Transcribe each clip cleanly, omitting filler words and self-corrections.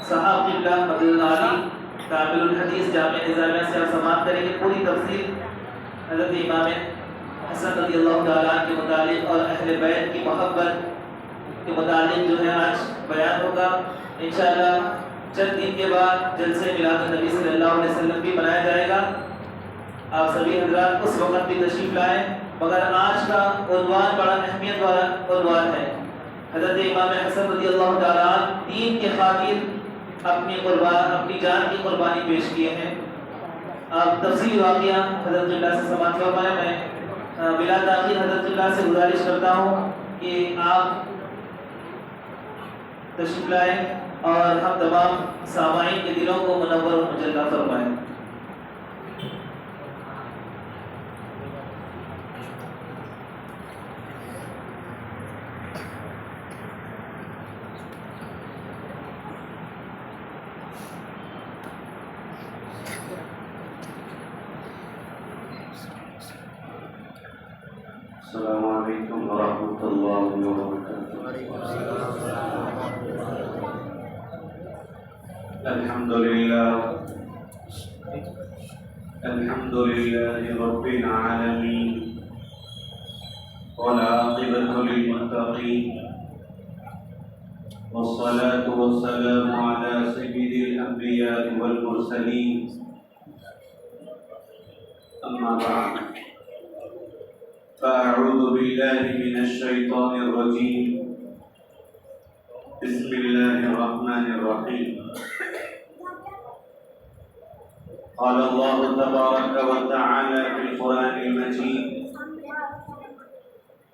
صاحب قبلہ مدد علی کامل الحدیث جامع نظامیہ سے آپ سماعت کریں گے پوری تفصیل حضرت امام حسن رضی اللہ تعالیٰ عنہ کے متعلق اور اہل بیت کی محبت کے متعلق جو ہے آج بیان ہوگا انشاءاللہ۔ چند دن کے بعد جلسے میلاد النبی صلی اللہ علیہ وسلم بھی منایا جائے گا، آپ سبھی حضرات اس وقت بھی تشریف لائیں، مگر آج کا عنوان بڑا اہمیت والا عنوان ہے۔ حضرت امام حسن رضی اللہ تعالیٰ عنہ دین کے خاطر اپنی جان کی قربانی پیش کیے ہیں۔ آپ تفصیل واقعہ حضرت اللہ سے سماعت فرمائیں۔ میں بلا تاخیر حضرت اللہ سے گزارش کرتا ہوں کہ آپ تشریف لائیں اور ہم تمام سامعین کے دلوں کو منور و مجلہ فرمائیں۔ السلام علیکم ورحمۃ اللہ وبرکاتہ۔ الحمد للہ رب العالمین والعاقبۃ للمتقین والصلاة والسلام علی سید الانبیاء والمرسلین، اما بعد فأعوذ بالله من الشيطان الرجيم، بسم الله الرحمن الرحيم۔ قال الله تبارك وتعالى في القرآن المجيد،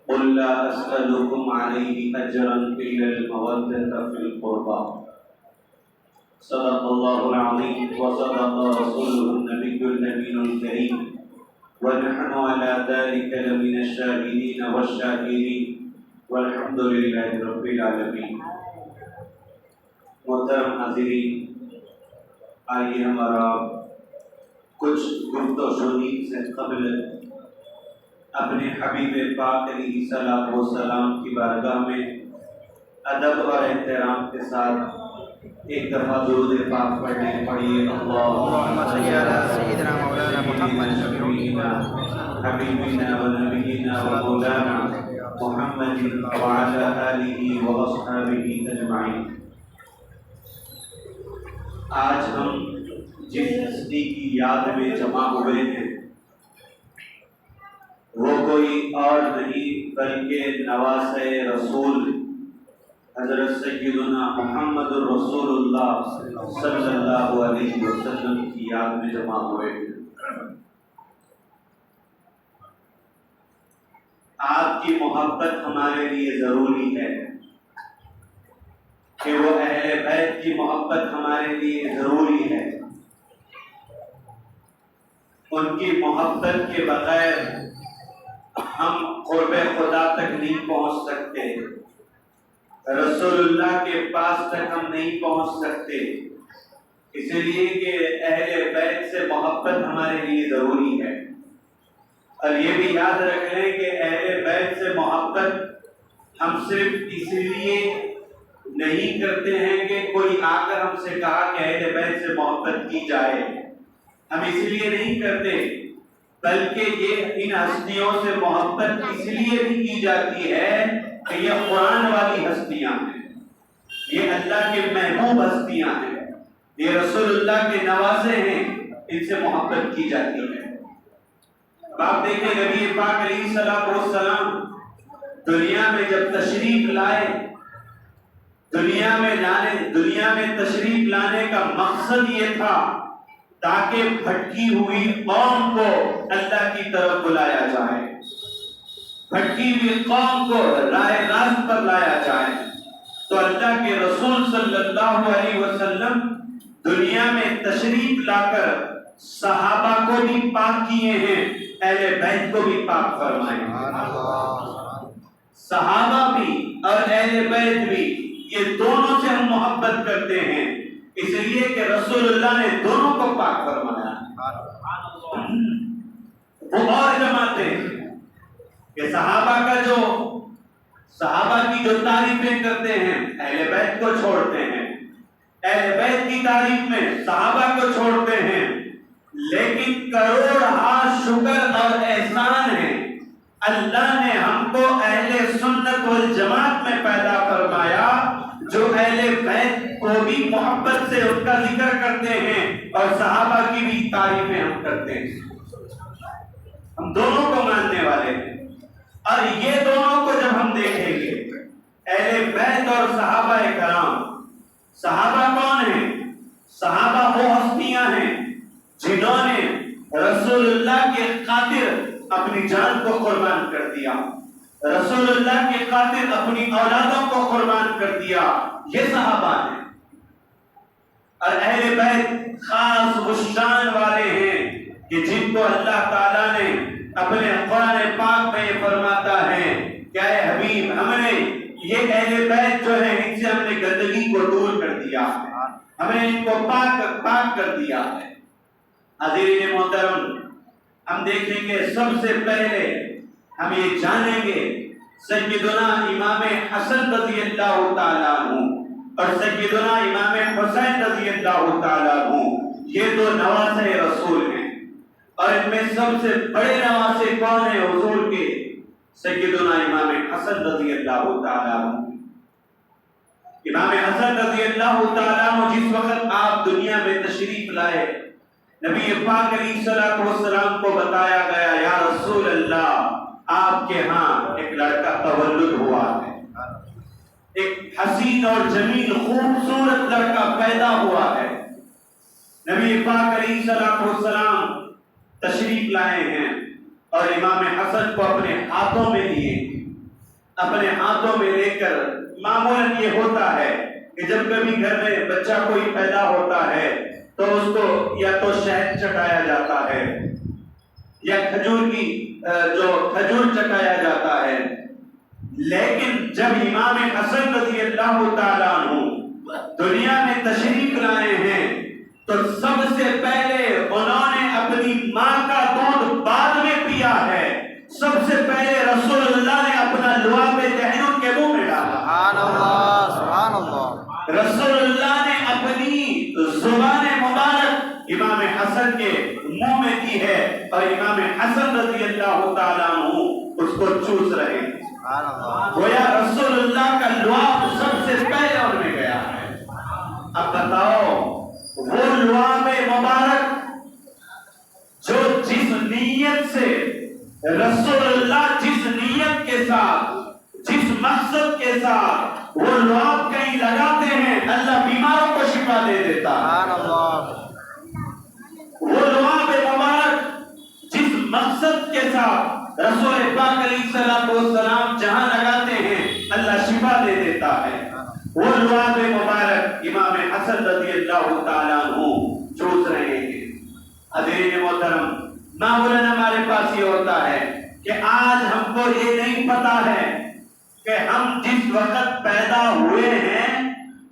قل لا أسألكم عليه أجرا إلا المودة في القربى، صدق الله العظيم وصدق رسوله النبي الأمين الكريم، ونحن على ذلك لمن الشاهدين والشاكرين والحمد لله رب العالمين۔ محترم حاضرین، آئیے ہمارا کچھ گفت و شنید سے قبل اپنے حبیب پاک علیہ الصلوۃ والسلام کی بارگاہ میں ادب اور احترام کے ساتھ ایک دفعہ درود پاک پڑھیے۔ اللہم صلی علی سیدنا مولانا محمد حبیبنا و نبینا و مولانا محمد وعلی آلہ و اصحابہ اجمعین۔ آج ہم جس ہستی کی یاد میں جمع ہوئے ہیں وہ کوئی اور نہیں بلکہ نواسۂ رسول حضرت سیدنا محمد الرسول اللہ صلی اللہ علیہ وسلم کی یاد میں جمع ہوئے ہیں۔ آپ کی محبت ہمارے لیے ضروری ہے کہ وہ اہل بیت کی محبت ہمارے لیے ضروری ہے۔ ان کی محبت کے بغیر ہم قرب خدا تک نہیں پہنچ سکتے، رسول اللہ کے پاس تک ہم نہیں پہنچ سکتے، اس لیے کہ اہل بیت سے محبت ہمارے لیے ضروری ہے۔ اور یہ بھی یاد رکھ لیں کہ اہل بیت سے محبت ہم صرف اس لیے نہیں کرتے ہیں کہ کوئی آ کر ہم سے کہا کہ اہل بیت سے محبت کی جائے، ہم اس لیے نہیں کرتے، بلکہ یہ ان ہستیوں سے محبت اس لیے بھی کی جاتی ہے کہ یہ قرآن والی ہستیاں ہیں، یہ اللہ کے محبوب ہستیاں ہیں، یہ رسول اللہ کے نواسے ہیں، ان سے محبت کی جاتی ہے۔ اب آپ دیکھیں نبی پاک علیہ الصلوۃ والسلام دنیا میں جب تشریف لائے، دنیا میں تشریف لانے کا مقصد یہ تھا تاکہ بھٹکی ہوئی قوم کو اللہ کی طرف بلایا جائے، بھٹکی ہوئی قوم کو راہ راست پر لایا جائے۔ تو اللہ کے رسول صلی اللہ علیہ وسلم دنیا میں تشریف لا کر صحابہ کو بھی پاک کیے ہیں، اہل بیت کو بھی پاک فرمائے۔ صحابہ بھی اور اہل بیت بھی، یہ دونوں سے ہم محبت کرتے ہیں، اس لیے کہ رسول اللہ نے دونوں کو پاک فرمایا۔ وہ اور جماتے ہیں کہ صحابہ کی جو تعریفیں کرتے ہیں اہل بیت کو چھوڑتے ہیں، اہل بیت کی تعریف میں صحابہ کو چھوڑتے ہیں، لیکن کروڑ ہاتھ شکر اور احسان ہے اللہ نے ہم کو اہل سنت والجماعت میں پیدا فرمایا، جو اہل بیت کو بھی محبت سے ان کا ذکر کرتے ہیں اور صحابہ کی بھی تعریفیں ہم کرتے ہیں۔ ہم دونوں کو ماننے والے ہیں، اور یہ دونوں کو جب ہم دیکھیں گے، اہل بیت اور صحابہ کرام، صحابہ کون ہیں؟ صحابہ وہ ہستیاں ہیں جنہوں نے رسول اللہ کے خاطر اپنی جان کو قربان کر دیا، رسول اللہ کی خاطر اپنی اولادوں کو قربان کر دیا، یہ صحابہ ہیں۔ اور اہل بیت خاص وہ شان والے ہیں کہ جن کو اللہ تعالیٰ نے اپنے قرآن پاک میں یہ فرماتا ہے کہ اے حبیب، ہم نے یہ اہل بیت جو ہے ان سے ہم نے گندگی کو دور کر دیا ہے، ہم نے ان کو پاک کر دیا ہے۔ حضرین محترم، ہم دیکھیں گے سب سے پہلے ہم یہ جانیں گے سیدنا امام حسن رضی اللہ تعالیٰ عنہ اور سیدنا امام حسین رضی اللہ تعالیٰ عنہ، یہ دو نواسے رسول ہیں، اور ان میں سب سے بڑے نواسے کون ہیں حضور کے؟ سیدنا امام حسن رضی اللہ تعالیٰ عنہ۔ امام حسن رضی اللہ تعالیٰ عنہ جس وقت آپ دنیا میں تشریف لائے، نبی پاک علیہ الصلوۃ والسلام کو بتایا گیا یا رسول اللہ، آپ کے ہاں ایک لڑکا تولد ہوا ہے، ایک حسین اور جمیل خوبصورت لڑکا پیدا ہوا ہے۔ نبی پاک علیہ الصلوۃ والسلام تشریف لائے ہیں اور امام حسن کو اپنے ہاتھوں میں لیے، اپنے ہاتھوں میں لے کر، معمولاً یہ ہوتا ہے کہ جب کبھی گھر میں بچہ کوئی پیدا ہوتا ہے تو اس کو یا تو شہد چٹایا جاتا ہے یا کھجور چٹایا جاتا ہے، لیکن جب امام حسن رضی اللہ تعالیٰ عنہ دنیا میں تشریف لائے ہیں تو سب سے پہلے انہوں نے اپنی ماں کا دودھ بعد میں پیا ہے، سب سے پہلے رسول اللہ نے اپنا لعاب دہن ان کے منہ میں ڈالا۔ سبحان اللہ، سبحان اللہ۔ رسول اللہ نے اپنی زبان مبارک امام حسن کے منہ میں دی ہے اور امام حسن رضی اللہ تعالیٰ عنہ اس کو چوس رہے ہیں۔ گویا رسول اللہ کا لعاب سب سے پہلے ان میں گیا ہے۔ اب بتاؤ، وہ لعاب مبارک جو جس نیت سے رسول اللہ، جس نیت کے ساتھ، جس مقصد کے ساتھ وہ لعاب کہیں لگاتے ہیں، اللہ بیماروں کو شفا دے دیتا ہے۔ وہ لعاب مبارک جس مقصد کے ساتھ رسول پاک علیہ الصلوۃ والسلام جہاں لگاتے ہیں، اللہ شفا دے دیتا ہے۔ وہ لعاب مبارک امام حسن رضی اللہ تعالیٰ عنہ چوس رہے ہیں۔ حضرین محترم، معمولاً ہمارے پاس یہ ہوتا ہے کہ آج ہم کو یہ نہیں پتا ہے کہ ہم جس وقت پیدا ہوئے ہیں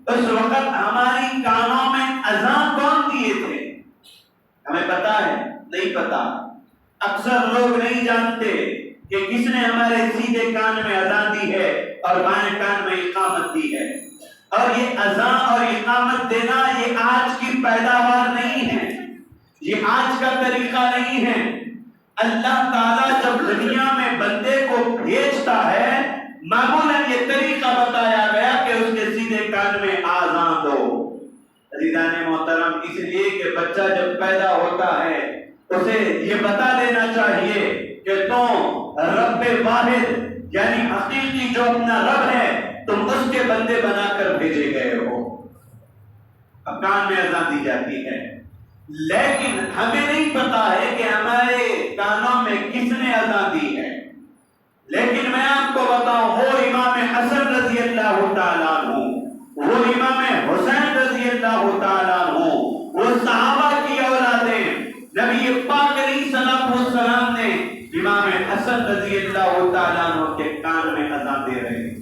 اس وقت ہماری کانوں میں اذان کون دیے تھے؟ ہمیں پتا ہے؟ نہیں پتا۔ اکثر لوگ نہیں جانتے کہ کس نے ہمارے سیدھے کان میں اذان دی ہے اور بائیں کان میں اقامت دی ہے۔ اور یہ اذان اور اقامت دینا یہ آج کی پیداوار نہیں ہے، یہ آج کا طریقہ نہیں ہے۔ اللہ تعالیٰ جب دنیا میں بندے کو بھیجتا ہے، معمولاً یہ طریقہ بتایا گیا کہ اس کے سیدھے کان میں آذان دو۔ عزیزان محترم، اس لیے کہ بچہ جب پیدا ہوتا ہے اسے یہ بتا دینا چاہیے کہ تم رب واحد یعنی حقیقی جو اپنا رب ہے تم اس کے بندے بنا کر بھیجے گئے ہو۔ اب کان میں اذان دی جاتی ہے، لیکن ہمیں نہیں پتا ہے کہ ہمارے کانوں میں کس نے اذان دی ہے۔ لیکن میں آپ کو بتاؤں، وہ امام حسن رضی اللہ تعالیٰ عنہ، وہ امام حسین رضی اللہ تعالیٰ عنہ، وہ صحابہ کی اولادیں، نبی پاک علیہ الصلوۃ والسلام نے امام حسن رضی اللہ تعالیٰ عنہ کے کان میں اذان دے رہے ہیں۔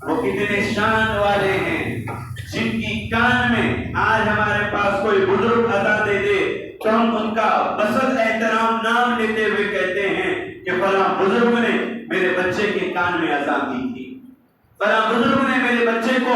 وہ کتنے شان والے ہیں جن کی کان میں آج ہمارے پاس کوئی بزرگ اذان دے دے تو ہم ان کا بسط احترام نام لیتے ہوئے کہتے ہیں کہ فلاں بزرگ نے میرے بچے کے کان میں اذان دی تھی، فلاں بزرگ نے میرے بچے کو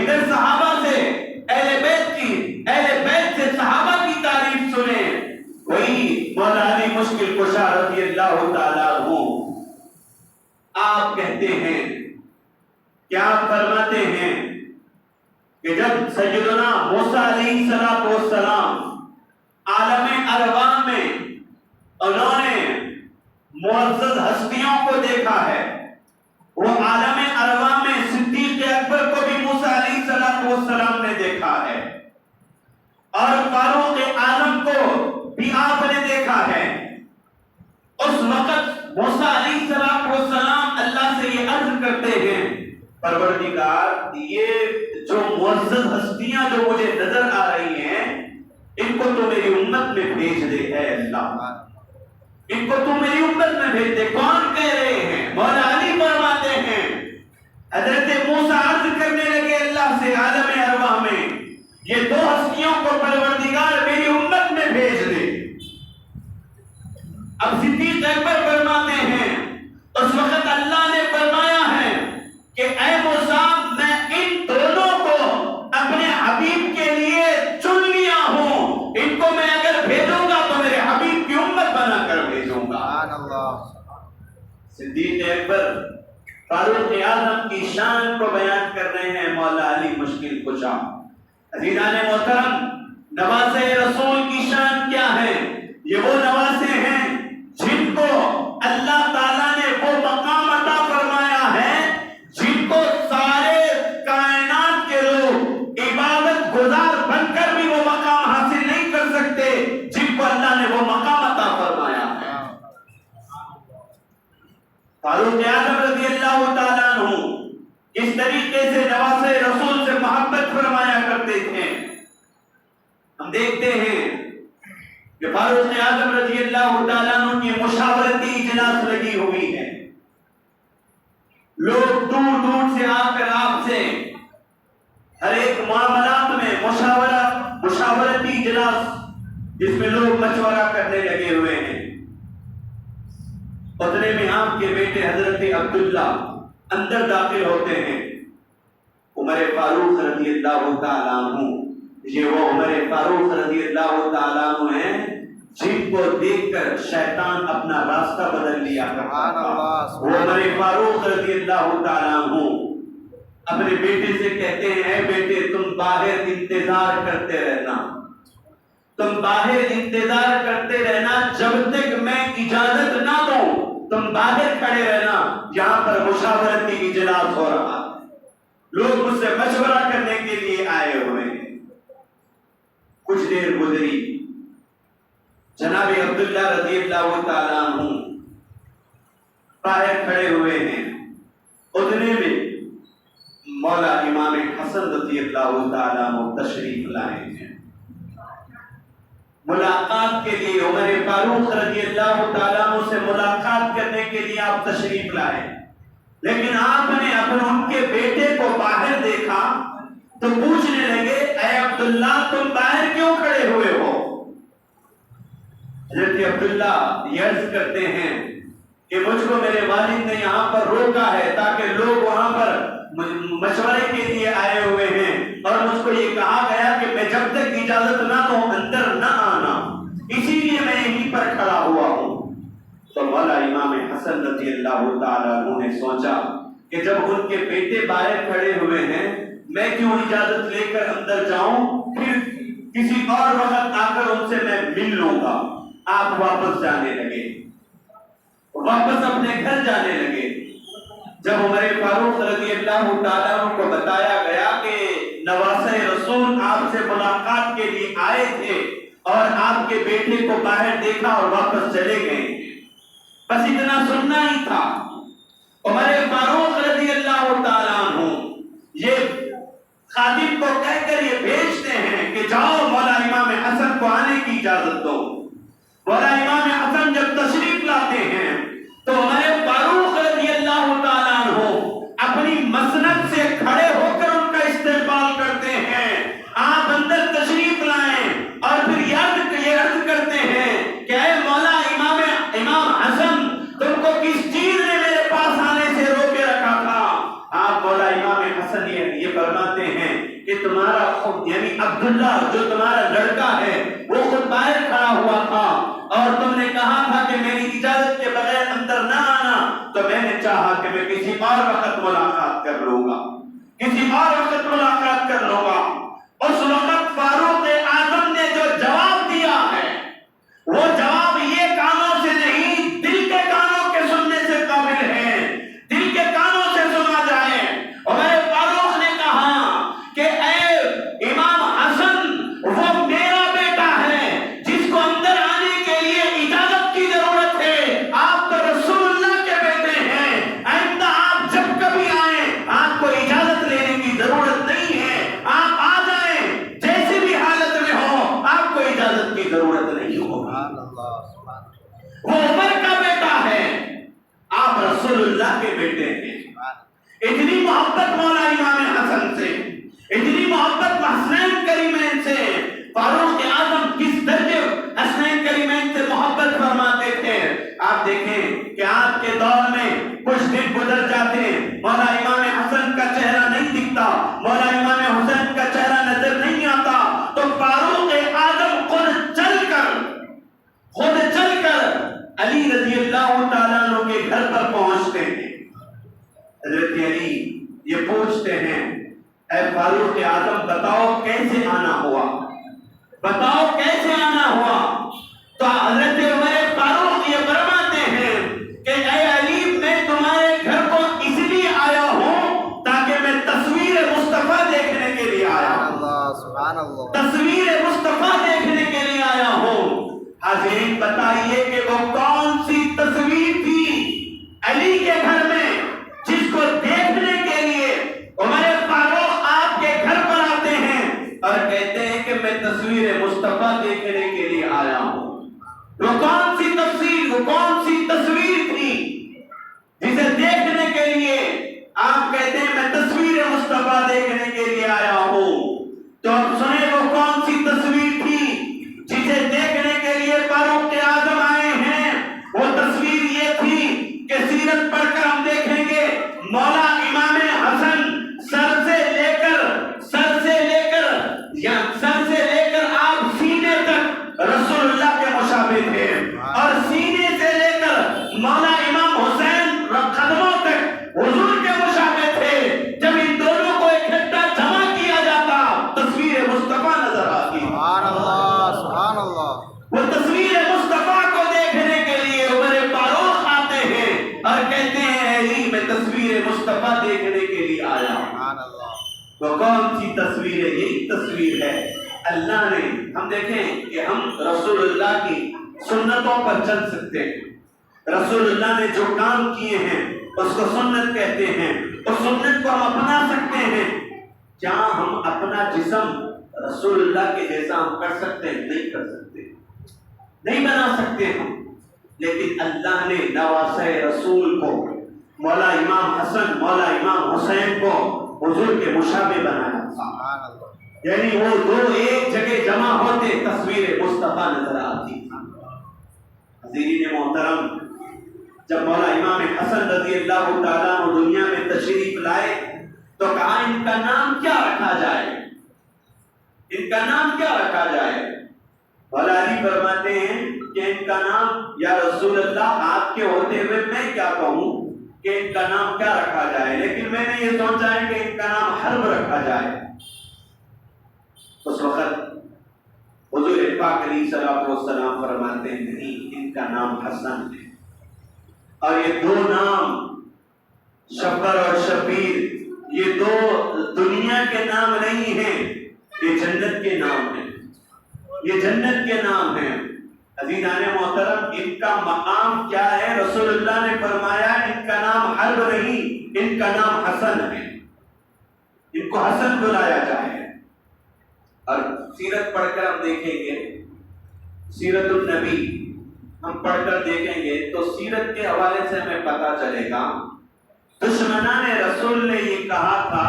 ادھر صحابہ سے اہل بیت سے صحابہ کی تعریف سنیں. وہی مولا علی مشکل کشا رضی اللہ تعالیٰ عنہ آپ کہتے ہیں، کیا فرماتے ہیں کہ جب سیدنا موسیٰ علیہ السلام عالم ارواح میں انہوں نے معزز ہستیوں کو دیکھا ہے، وہ عالم ارواح میں صدیق اکبر کو بھی موسیٰ علیہ السلام نے دیکھا ہے، اور فاروق اعظم کو بھی آپ نے دیکھا ہے. اس وقت موسیٰ علیہ السلام اللہ سے یہ عرض کرتے ہیں، پروردگار یہ جو معزز ہستیاں جو مجھے نظر آ رہی ہیں ان کو تو میری امت میں بھیج دے. اے اللہ، ان کو تو میری امت میں بھیج دے. کون کہہ رہے ہیں؟ مولا علی فرماتے ہیں حضرت موسیٰ عرض کرنے لگے اللہ سے عالم ارواح میں، یہ دو ہستیوں کو پروردگار میری امت میں بھیج دے. اب صدیق اکبر فرماتے ہیں اس وقت اللہ نے فرمایا ہے کہ اے موسیٰ میں ان دونوں کو اپنے حبیب کے لیے چن لیا ہوں، ان کو میں اگر بھیجوں گا تو میرے حبیب کی امت بنا کر بھیجوں گا. صدیق اکبر فاروق اعظم کی شان کو بیان کر رہے ہیں مولا علی مشکل کشا. عزیزان محترم، نواسے رسول کی شان کیا ہے؟ یہ وہ نواسے ہیں جن کو اللہ تعالیٰ نے وہ مقام عطا فرمایا ہے جن کو سارے کائنات کے لوگ عبادت گزار بن کر بھی وہ مقام حاصل نہیں کر سکتے جن کو اللہ نے وہ مقام عطا فرمایا ہے. فاروق اعظم رضی اللہ تعالیٰ عنہ اس طریقے سے نواسے رسول سے محبت فرمایا کرتے تھے. ہم دیکھتے ہیں کہ فاروق اعظم رضی اللہ تعالیٰ عنہ کی مشاورتی اجلاس لگی ہوئی ہے. لوگ دور دور سے آ کر آپ سے ہر ایک معاملات میں مشاورتی اجلاس جس میں لوگ مشورہ کرنے لگے ہوئے ہیں. اتنے میں آپ کے بیٹے حضرت عبداللہ اندر داخل ہوتے ہیں. عمر فاروق رضی اللہ تعالیٰ عنہ، یہ وہ عمر فاروق رضی اللہ تعالیٰ عنہ ہیں جن کو دیکھ کر شیطان اپنا راستہ بدل لیا کرتا تھا. وہ عمر فاروق رضی اللہ تعالیٰ عنہ اپنے بیٹے سے کہتے ہیں، اے بیٹے تم باہر انتظار کرتے رہنا، تم باہر انتظار کرتے رہنا جب تک میں اجازت نہ دوں، تم باہر کھڑے رہنا، یہاں پر مشاورتی اجلاس ہو رہا ہے، لوگ مجھ سے مشورہ کرنے کے لیے آئے ہوئے ہیں. کچھ دیر گزری، جناب عبداللہ رضی اللہ تعالیٰ عنہ باہر کھڑے ہوئے ہیں. اتنے میں مولا امام حسن رضی اللہ تعالیٰ عنہ تشریف لائے ہیں. ملاقات کے لیے عمر فاروق رضی اللہ تعالیٰ عنہ سے ملاقات کرنے کے لیے آپ تشریف لائے، لیکن آپ نے ان کے بیٹے کو باہر دیکھا تو پوچھنے لگے، اے عبداللہ تم باہر کیوں کھڑے ہوئے ہو؟ حضرت عبداللہ یہ عرض کرتے ہیں کہ مجھ کو میرے والد نے یہاں پر روکا ہے تاکہ لوگ وہاں پر مشورے کے لیے آئے ہوئے ہیں، اور مجھ کو یہ کہا گیا کہ میں جب تک اجازت نہ دوں اندر نہ آنا، اسی لیے میں یہیں پر کھڑا ہوا ہوں. تو مولا امام حسن رضی اللہ تعالیٰ عنہ نے سوچا کہ جب ان کے بیٹے باہر کھڑے ہوئے ہیں میں کیوں اجازت لے کر اندر جاؤں، پھر کسی اور وقت آ کر ان سے میں مل لوں گا. آپ واپس جانے لگے، واپس اپنے گھر جانے لگے. جب عمر فاروق رضی اللہ تعالیٰ عنہ کو بتایا گیا کہ نواسے رسول آپ سے ملاقات کے لیے آئے تھے اور آپ کے بیٹے کو باہر دیکھا اور واپس چلے گئے، بس اتنا سننا ہی تھا. عمر فاروق رضی اللہ تعالیٰ عنہ یہ خادم کو کہہ کر یہ بھیجتے ہیں کہ جاؤ مولا امام حسن کو آنے کی اجازت دو. مولا امام حسن جب تشریف لاتے ہیں تو عمر فاروق رضی اللہ تعالیٰ عنہ اپنی مسند سے کھڑے ہو کر ان کا استقبال کرتے ہیں. آپ اندر تشریف لائیں اور پھر یہ عرض کرتے ہیں کہ اے مولا امام حسن تم کو کس چیز نے میرے پاس آنے سے روکے رکھا تھا؟ آپ مولا امام حسن یہ فرماتے ہیں عبداللہ جو تمہارا لڑکا ہے وہ خود باہر کھڑا ہوا تھا اور تم نے کہا تھا کہ میری اجازت کے بغیر اندر نہ آنا، تو میں نے چاہا کہ میں کسی اور وقت ملاقات کر لوں گا، کسی اور وقت ملاقات کر لوں گا۔ اس وقت فاروق اعظم نے جو جواب دیا ہے وہ جواب یہ کانوں سے نہیں دل کے کانوں کے سننے سے قابل ہے، دل کے کانوں سے سنا جائے۔ عمر فاروق نے کہا کہ اے امام حسن، وہ میرا بیٹا ہے جس کو اندر آنے کے لیے اجازت کی ضرورت ہے، آپ تو رسول اللہ کے بیٹے ہیں، آئندہ آپ جب کبھی آئیں آپ کو اجازت لینے کی ضرورت نہیں ہے، آپ آ جائیں جیسی بھی حالت میں ہو، آپ کو اجازت کی ضرورت نہیں ہوگی۔ وہ عمر کا بیٹا ہے، آپ رسول اللہ کے بیٹے ہیں۔ اتنی محبت مولا امام حسن سے، اتنی محبت حسنین کریمین سے۔ فاروق اعظم کس درجے حسنین کریمین سے محبت فرماتے تھے۔ آپ دیکھیں کہ آپ کے دور میں کچھ دن گزر جاتے ہیں، مولا امام حسن کا چہرہ نہیں دکھتا، مولا امام حسن کا چہرہ نظر نہیں آتا، تو فاروق اعظم خود چل کر علی رضی اللہ تعالیٰ عنہ کے گھر پر پہنچتے ہیں۔ حضرت علی یہ پوچھتے ہیں، اے فاروق اعظم بتاؤ کیسے آنا ہوا، بتاؤ کیسے آنا ہوا؟ تو حضرت عمر فاروق یہ فرماتے ہیں کہ اے علی، میں تمہارے گھر کو اس لیے آیا ہوں تاکہ میں تصویر مصطفیٰ دیکھنے کے لیے آیا ہوں، سبحان اللہ، تصویر مصطفیٰ دیکھنے کے لیے آیا ہوں۔ حاضرین بتائیے کہ وہ کون سی تصویر تھی علی کے گھر میں جس کو دیکھنے کے لیے عمر فاروق آپ کے گھر پر آتے ہیں اور کہتے ہیں کہ میں تصویر مصطفیٰ دیکھنے کے لیے آیا ہوں؟ وہ کون سی تفسیر، وہ کون سی تصویر تھی جسے دیکھنے کے لیے آپ کہتے ہیں میں تصویر مصطفیٰ دیکھنے کے لیے آیا ہوں؟ تو اب سنیں وہ کون سی تصویر تھی جسے دیکھنے کے لیے فاروق اعظم آئے ہیں۔ وہ تصویر یہ تھی کہ سیرت پڑھ کر ہم دیکھیں گے مولا امام حسن سر سے لے کر آپ سینے تک رسول اللہ کے مشابہ تھے، اور سینے سے لے کر مولا امام حسین قدموں تک حضور کے مشابہ تھے۔ جب ان دونوں کو اکٹھا جمع کیا جاتا تصویر مصطفیٰ نظر آتی۔ سبحان اللہ، سبحان اللہ۔ وہ تصویر مصطفیٰ کو دیکھنے کے لیے عمر فاروق آتے ہیں اور کہتے ہیں علی میں تصویر مصطفیٰ دیکھنے کے لیے آیا ہوں۔ سبحان اللہ۔ وہ کون سی تصویر ہے؟ یہی تصویر ہے اللہ نے، ہم دیکھیں کہ ہم رسول اللہ کی سنتوں پر چل سکتے ہیں، رسول اللہ نے جو کام کیے ہیں اس کو سنت کہتے ہیں، اس سنت کو ہم اپنا سکتے ہیں۔ کیا ہم اپنا جسم رسول اللہ کے جیسا ہم کر سکتے ہیں؟ نہیں کر سکتے، نہیں بنا سکتے ہم، لیکن اللہ نے نواسہ رسول کو، مولا امام حسن مولا امام حسین کو حضور کے مشابہ بنایا تھا۔ سبحان اللہ۔ یعنی وہ دو ایک جگہ جمع ہوتے تصویر مصطفیٰ نظر آتی۔ حضرین محترم، جب مولا امام حسن رضی اللہ تعالیٰ عنہ دنیا میں تشریف لائے تو کہا ان کا نام کیا رکھا جائے، ان کا نام کیا رکھا جائے؟ مولا علی فرماتے ہیں کہ ان کا نام یا رسول اللہ آپ کے ہوتے ہوئے میں کیا کہوں کہ ان کا نام کیا رکھا جائے، لیکن میں نے یہ سوچا ہے کہ ان کا نام حرب رکھا جائے۔ اس وقت حضور پاک علیہ الصلوۃ والسلام فرماتے ہیں نہیں، ان کا نام حسن ہے، اور یہ دو نام شبر اور شبیر یہ دو دنیا کے نام نہیں ہیں، یہ جنت کے نام ہیں، یہ جنت کے نام ہیں۔ عزیزان محترم، ان کا مقام کیا ہے؟ رسول اللہ نے فرمایا ان کا نام حرب نہیں، ان کا نام حسن ہے، ان کو حسن بلایا جائے۔ اور سیرت پڑھ کر ہم دیکھیں گے، سیرت النبی ہم پڑھ کر دیکھیں گے تو سیرت کے حوالے سے ہمیں پتہ چلے گا دشمنان رسول نے یہ کہا تھا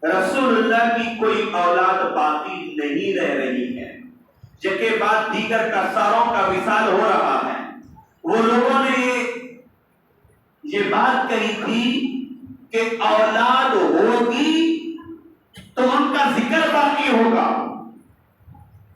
رسول اللہ کی کوئی اولاد باقی نہیں رہ رہی ہے، جبکہ بعد دیگر کا ساروں کا وصال ہو رہا ہے۔ وہ لوگوں نے یہ بات کہی تھی کہ اولاد ہوگی تو ان کا ذکر باقی ہوگا،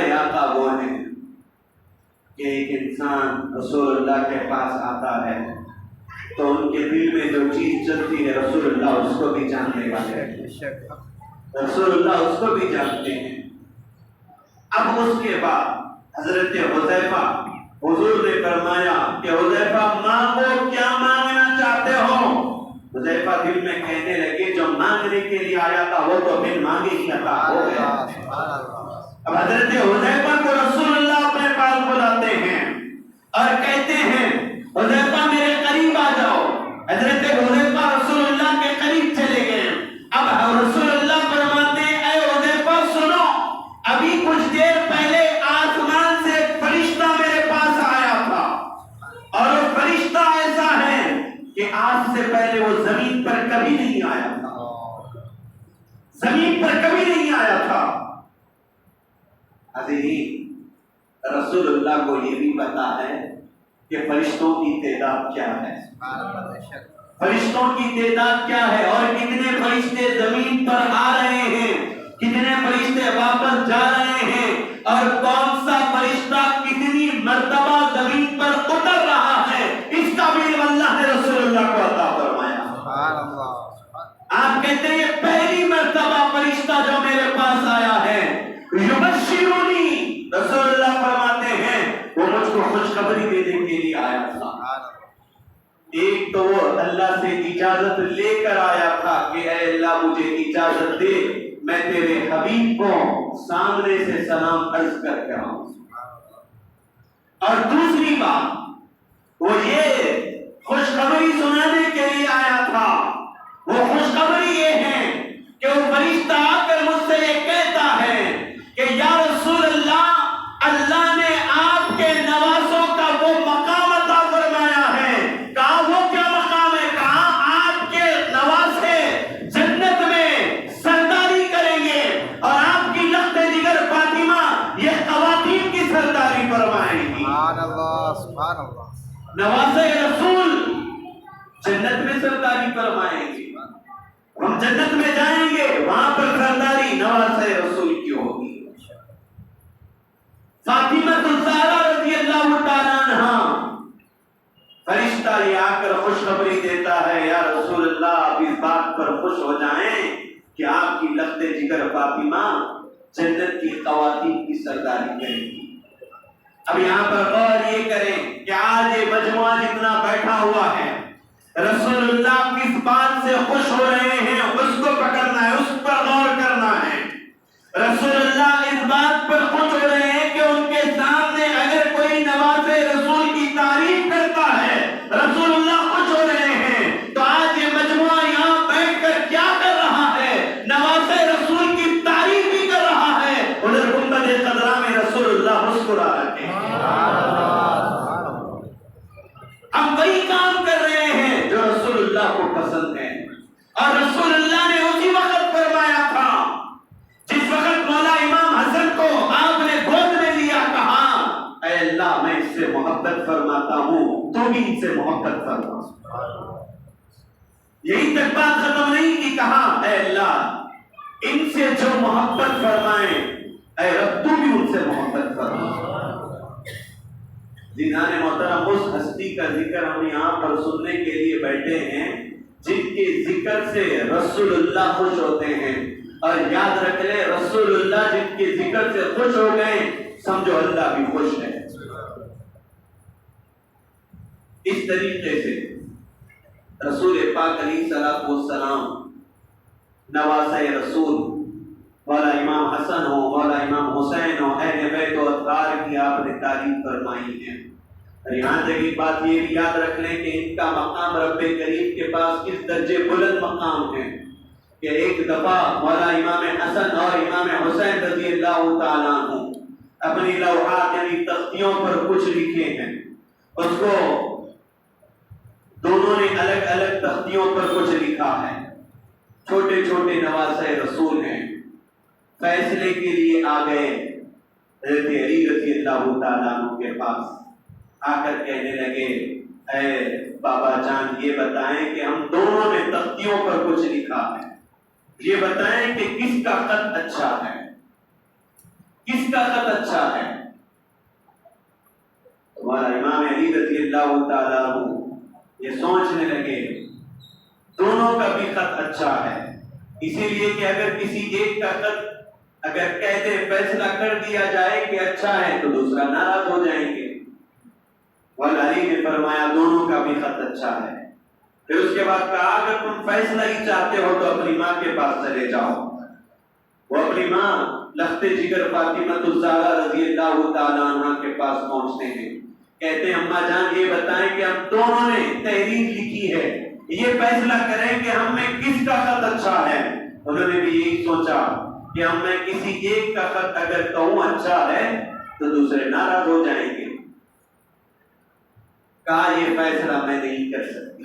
ہمارے آقا وہ ہیں کہ ایک انسان رسول اللہ کے پاس آتا ہے تو ان کے دل میں جو چیز چلتی ہے رسول اللہ اس کو بھی جاننے والے ہیں، رسول اللہ اس کو بھی جانتے ہیں۔ اب اس کے بعد حضرت حذیفہ، حضور نے فرمایا کہ حذیفہ مانگو، کیا مانگنا چاہتے ہو؟ حذیفہ دل میں کہنے لگے جو مانگنے کے لیے آیا تھا وہ تو بن مانگے ہی عطا ہو گیا۔ اب حضرت حذیفہ کو رسول اللہ اپنے پاس بلاتے ہیں اور کہتے ہیں حذیفہ میرے قریب آ جاؤ۔ حضرت حذیفہ رسول اللہ کے قریب چلے گئے۔ اب رسول اللہ فرماتے ہیں اے حذیفہ سنو، ابھی کچھ دیر پہلے آسمان سے ایک فرشتہ میرے پاس آیا تھا، اور وہ فرشتہ ایسا ہے کہ آج سے پہلے وہ زمین پر کبھی نہیں آیا تھا، زمین پر کبھی نہیں آیا تھا۔ حضرت رسول اللہ کو یہ بھی پتا ہے کہ فرشتوں کی تعداد کیا ہے، فرشتوں کی تعداد کیا ہے، اور کتنے فرشتے زمین پر آ رہے ہیں، کتنے فرشتے واپس جا رہے ہیں، اور کون سا فرشتہ کتنی مرتبہ زمین پر اتر رہا ہے، اس کا بھی علم اللہ نے رسول اللہ کو عطا فرمایا۔ آپ کہتے ہیں یہ پہلی مرتبہ فرشتہ جو میرے پاس آیا ہے، یبشرونی، رسول اللہ فرماتے ہیں وہ مجھ کو خوشخبری دینے کے لیے آیا تھا۔ ایک تو وہ اللہ سے اجازت لے کر آیا تھا کہ اے اللہ مجھے اجازت دے میں تیرے حبیب کو سامنے سے سلام عرض کر کے آؤں، اور دوسری بات وہ یہ خوشخبری سنانے کے لیے آیا تھا۔ وہ خوشخبری یہ ہے کہ وہ فرشتہ آ کر مجھ سے یہ کہتا ہے کہ یا رسول اللہ، اللہ نے آپ کے نوازوں کا وہ مقام عطا فرمایا ہے۔ کہا وہ کیا مقام ہے؟ کہا آپ کے نوازے جنت میں سرداری کریں گے، اور آپ کی لخت جگر فاطمہ یہ خواتین کی سرداری فرمائیں گی۔ سبحان اللہ۔ نوازے رسول جنت میں سرداری فرمائیں گے، ہم جنت میں جائیں گے وہاں پر سرداری نوازے رسول کی ہوگی۔ فاطمہ الزہرا رضی اللہ تعالیٰ عنہا، فرشتہ یہ آ کر خوشخبری دیتا ہے یا رسول اللہ آپ اس بات پر خوش ہو جائیں کہ آپ کی لخت جگر فاطمہ جنت کی خواتین کی سرداری کریں گی۔ اب یہاں پر غور یہ کریں کہ آج یہ مجموعہ جتنا بیٹھا ہوا ہے، رسول اللہ کس بات سے خوش ہو رہے ہیں اس کو پکڑنا ہے، اس پر غور کرنا ہے۔ رسول اللہ اس بات پر خوش ہو رہے ہیں کہ ان کے سامنے اگر کوئی نواز رسول کی تعریف کرتا ہے رسول اللہ خوش ہو رہے ہیں، تو آج یہ مجموعہ یہاں بیٹھ کر کیا کر رہا ہے؟ نواز رسول کی تعریف بھی کر رہا ہے۔ ادھر گنبد خضرا میں رسول اللہ مسکرا رہے ہیں، ہم وہی کام کر رہے ہیں جو رسول اللہ کو پسند ہے۔ اور رسول اللہ نے اسی وقت فرمایا تھا جس وقت مولا امام حسن کو آپ نے گود میں لیا، کہا اے اللہ میں اس سے محبت فرماتا ہوں، تو بھی ان سے محبت فرما۔ یہی تک بات ختم نہیں کی، کہا اے اللہ ان سے جو محبت فرمائیں اے رب تو بھی ان سے محبت فرما۔ جنہاں محترم اس ہستی کا ذکر ہم یہاں پر سننے کے لیے بیٹھے ہیں جن کے ذکر سے رسول اللہ خوش ہوتے ہیں، اور یاد رکھ لیں رسول اللہ جن کے ذکر سے خوش ہو گئے سمجھو اللہ بھی خوش ہے۔ اس طریقے سے رسول پاک علیہ الصلوۃ والسلام نواسۂ رسول مولا امام حسن ہو، مولا امام حسین ہو، اہل بیت و اطہار کی آپ نے تعریف فرمائی ہے۔ اور یہاں تک ایک بات یہ بھی یاد رکھ لیں کہ ان کا مقام رب کریم کے پاس کس درجے بلند مقام ہے کہ ایک دفعہ مولا امام حسن اور امام حسین رضی اللہ تعالیٰ عنہ اپنی لوحات یعنی تختیوں پر کچھ لکھے ہیں، اس کو دونوں نے الگ الگ تختیوں پر کچھ لکھا ہے، چھوٹے چھوٹے نواسۂ رسول ہیں۔ فیصلے کے لیے آ گئے حضرت علی رضی اللہ تعالیٰ عنہ کے پاس، آ کر کہنے لگے اے بابا جان یہ بتائیں کہ ہم دونوں نے تختیوں پر کچھ لکھا ہے، یہ بتائیں کہ کس کا خط اچھا ہے، کس کس کا خط اچھا ہے؟ تمہارا امام علی رضی اللہ تعالیٰ عنہ یہ سوچنے لگے دونوں کا بھی خط اچھا ہے، اسی لیے کہ اگر کسی ایک کا خط اگر کہتے فیصلہ کر دیا جائے کہ اچھا ہے تو دوسرا ناراض ہو جائیں گے۔ علی نے فرمایا دونوں کا بھی خط اچھا ہے۔ پھر اس کے بعد کہا اگر تم فیصلہ ہی چاہتے ہو تو اپنی ماں کے پاس چلے جاؤ۔ وہ اپنی ماں لخت جگر فاطمہ الزہرا رضی اللہ تعالیٰ عنہ کے پاس پہنچتے ہیں، کہتے ہیں اماں جان یہ بتائیں کہ ہم دونوں نے تحریر لکھی ہے، یہ فیصلہ کریں کہ ہم میں کس کا خط اچھا ہے۔ انہوں نے بھی یہی سوچا کہ ہم میں کسی ایک کا خط اگر کہوں اچھا ہے تو دوسرے ناراض ہو جائیں گے۔ کہا یہ فیصلہ میں نہیں کر سکتی،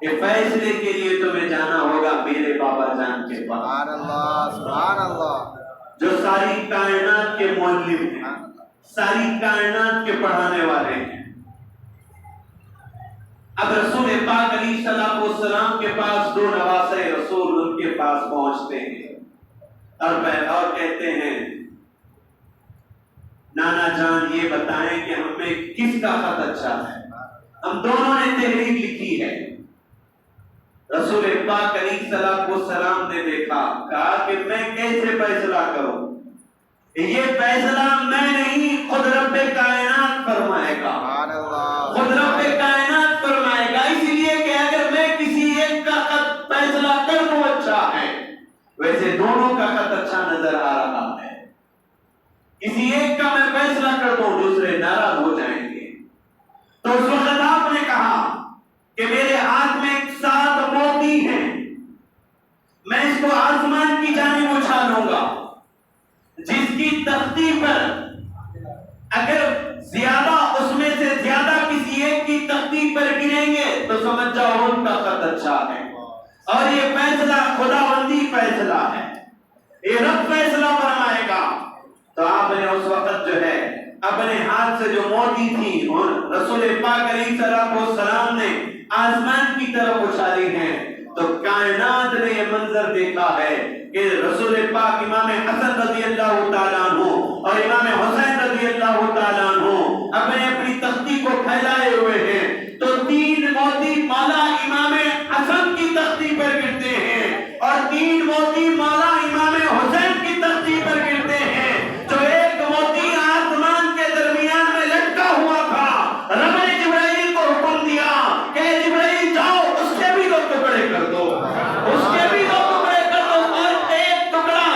یہ فیصلے کے لیے تمہیں جانا ہوگا میرے بابا جان کے پاس، سبحان اللہ سبحان اللہ، جو ساری کائنات کے معلم ہیں، ساری کائنات کے پڑھانے والے ہیں۔ اب رسول پاک علیہ السلام کے پاس دو نواسے رسول ان کے پاس پہنچتے ہیں اور کہتے ہیں نانا جان یہ بتائیں کہ ہمیں کس کا خط اچھا ہے، ہم دونوں نے تحریر لکھی ہے۔ رسول پاک علیہ السلام نے دیکھا، کہا کہ میں کیسے فیصلہ کروں، یہ فیصلہ میں نہیں خود رب کائنات فرمائے گا، خود رب کائنات فرمائے گا، اس لیے کہ اگر میں کسی ایک کا خط فیصلہ کر دوں اچھا ہے، ویسے دونوں کا خط اچھا نظر آ رہا ہے، کسی ایک کا میں فیصلہ کر دوں دوسرے ناراض ہو جائیں گے۔ تو اس وقت آپ نے کہا کہ میرے ہاتھ میں 7 موتی ہیں، میں اس کو آسمان کی جانب اچھالوں گا، جس کی تختی پر اگر زیادہ اس میں سے زیادہ کسی ایک کی تختی پر گریں گے تو سمجھ جاؤ ان کا خط اچھا ہے، اور یہ فیصلہ خداوندی فیصلہ ہے، یہ رب فیصلہ فرمائے گا۔ تو آپ نے اس وقت جو ہے اپنے ہاتھ سے جو موتی تھی اور رسول پاک علیہ السلام نے آسمان کی طرف اچھالی ہیں، تو کائنات نے یہ منظر دیکھا ہے کہ رسول پاک امام حسن رضی اللہ تعالیٰ عنہ اور امام حسین رضی اللہ تعالیٰ عنہ اپنی تختی کو پھیلائے ہوئے ہیں، تو 3 موتی مالا امام حسن کی تختی پر گرتے ہیں اور 3 موتی مالا امام حسین کی تختی پر گرتے ہیں۔ جو ایک موتی آسمان کے درمیان میں لٹکا ہوا تھا، رب نے جبرائیل کو حکم دیا کہ جبرائیل جاؤ اس کے بھی 2 ٹکڑے کر دو، اس کے بھی 2 ٹکڑے کر دو، اور ایک ٹکڑا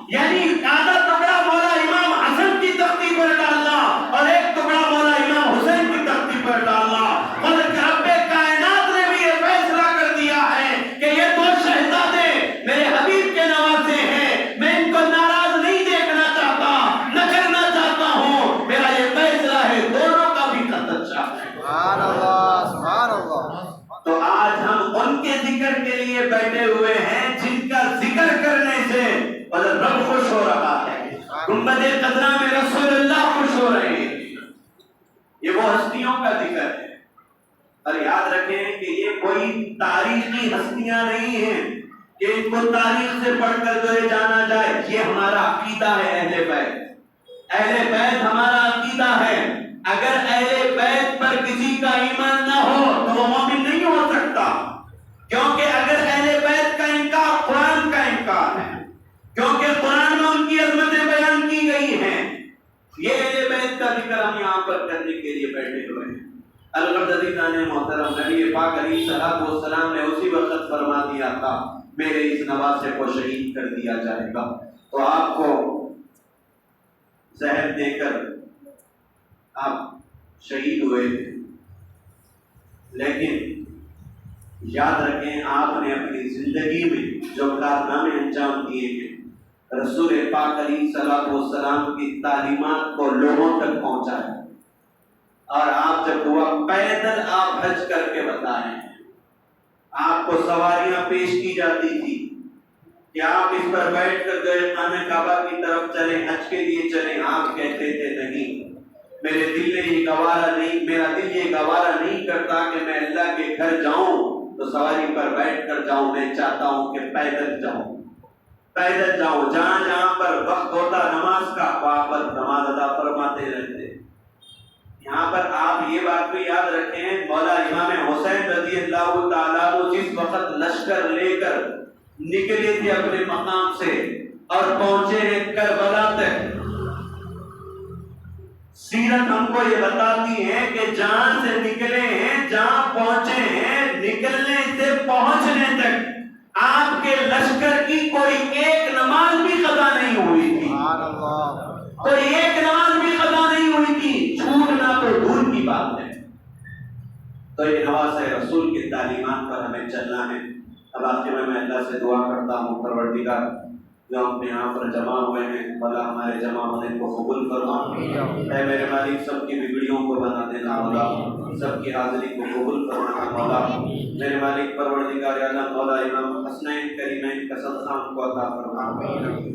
یعنی آدھا ٹکڑا مولا امام حسن کی تختی پر ڈالنا اور ایک ٹکڑا مولا امام حسین کی تختی پر ڈالنا۔ مگر رب کائنات نے بھی یہ فیصلہ کر دیا ہے کہ یہ 2 شہزادے میرے حبیب کے نواسے ہیں، میں ان کو ناراض نہیں دیکھنا چاہتا، نہ کرنا چاہتا ہوں، میرا یہ فیصلہ ہے دونوں کا بھی خط اچھا ہے۔ سبحان اللہ سبحان اللہ۔ تو آج ہم ان کے ذکر کے لیے بیٹھے ہوئے ہیں جن کا ذکر کرنے سے رب خوش ہو رہا ہے، گنبد خضرا میں رسول اللہ خوش ہو رہے ہیں۔ یہ وہ ہستیوں کا ذکر ہے، اور یاد رکھیں کہ یہ کوئی تاریخی ہستیاں نہیں ہیں کہ ان کو تاریخ سے پڑھ کر جو ہے جانا جائے، یہ ہمارا عقیدہ ہے اہل بیت، اہل بیت ہمارا عقیدہ ہے۔ اگر اہل بیت پر کسی کا ایمان نہ ہو تو وہ مومن نہیں ہو سکتا، کیونکہ اگر اہل بیت کا انکار قرآن کا انکار ہے، کیونکہ قرآن میں ان کی عظمتیں بیان کی گئی ہیں۔ یہ اہل بیت کا ذکر ہم یہاں پر کرنے کے لیے بیٹھے ہوئے ہیں۔ الغرض محترم نبی پاک علیہ السلام نے اسی وقت فرما دیا تھا میرے اس نواسے کو شہید کر دیا جائے گا، تو آپ کو زہر دے کر آپ شہید ہوئے تھے، لیکن یاد رکھیں آپ نے اپنی زندگی میں جو کارنامے انجام دیے ہیں، رسول پاک علیہ السلام کی تعلیمات کو لوگوں تک پہنچایا، اور آپ جب ہوا پیدل آپ حج کر کے بتائیں، آپ کو سواریاں پیش کی جاتی تھی کہ آپ اس پر بیٹھ کر گئے خانہ کعبہ کی طرف چلیں، حج کے لیے چلیں، آپ کہتے تھے نہیں، میرے دل نے یہ گوارا نہیں، میرا دل یہ گوارا نہیں کرتا کہ میں اللہ کے گھر جاؤں تو سواری پر بیٹھ کر جاؤں، میں چاہتا ہوں کہ پیدل جاؤں۔ پیدل جاؤ، جہاں جہاں پر وقت ہوتا نماز کا وہاں پر نماز ادا فرماتے رہتے۔ یہاں پر آپ یہ بات بھی یاد رکھیں، مولا امام حسین رضی اللہ تعالیٰ عنہ جس وقت لشکر لے کر نکلے تھے اپنے مقام سے اور پہنچے ہیں کربلا تک، سیرت ہم کو یہ بتاتی ہے کہ جہاں سے نکلے ہیں، جہاں پہنچے ہیں، نکلنے سے پہنچنے تک آپ کے لشکر کی کوئی ایک نماز بھی قضا نہیں ہوئی تھی، سبحان اللہ، کوئی ایک نماز بھی قضا نہیں ہوئی تھی، چھوٹنا تو دور کی بات ہے۔ تو یہ نواز رسول کی تعلیمات پر ہمیں چلنا ہے۔ اب آخر میں اللہ سے دعا کرتا ہوں، پروردگار جو ہم یہاں پر جمع ہوئے ہیں، مولا ہمارے جمع ہونے کو قبول فرما۔ اے میرے مالک، سب کی بگڑیوں کو بنا دینا مولا، سب کی حاضری کو قبول فرمانا مولا۔ میرے مالک پروردگار عالم، مولا امام حسنین کریمین کا صدقہ ہم کو عطا فرما۔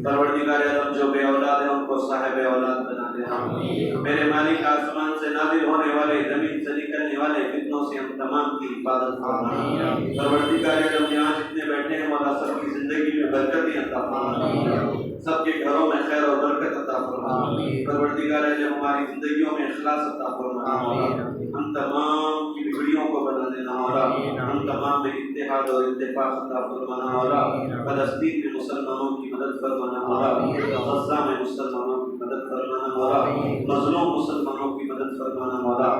پروردگار عالم، جو بے اولاد ہیں ان کو صاحب اولاد بنا دینا۔ میرے مالک، آسمان سے نازل ہونے والے، زمین سے نکلنے والے فتنوں سے ہم تمام کی حفاظت فرما۔ پروردگار عالم، یہاں جتنے بیٹھے ہیں مولا، سب کی زندگی میں برکتیں عطا فرما، سب کے گھروں میں خیر و برکت عطا فرما۔ پروردگار عالم، ہماری زندگیوں میں اخلاص عطا فرما مولا۔ ہم تمام کی بگڑیوں کو بنا دینا مولا، ہم تمام میں اتحاد اور اتفاق عطا فرمانا مولا۔ فلسطین میں مسلمانوں کی مدد فرمانا مولا، غزہ میں مسلمانوں کی مدد فرمانا مولا، مظلوم مسلمانوں کی مدد فرمانا مولا۔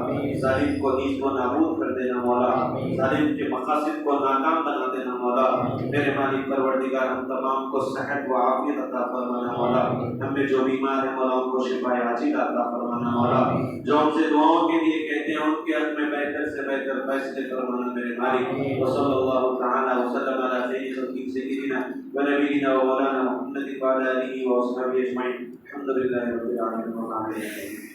ظالم کو نیز و نابود کر دینا مولا، ظالم کے مقاصد کو ناکام بنا دینا مولا۔ میرے مالک پروردگار، ہم تمام کو صحت و عافیت عطا فرمانا مولا۔ ہم میں جو بیمار ہیں مولا، ان کو شفا عاجل عطا فرمانا مولا۔ جو ہم سے دعاؤں کے لیے کہتے ہیں، ان کے حق میں بہتر سے بہتر فیصلے فرمانا میرے مالک۔ وصلی اللہ تعالی وسلم علی خیر خلق سیدنا و نبینا و مولانا محمد وعلی آلہ و اصحابہ اجمعین۔ الحمد للہ رب العالمین۔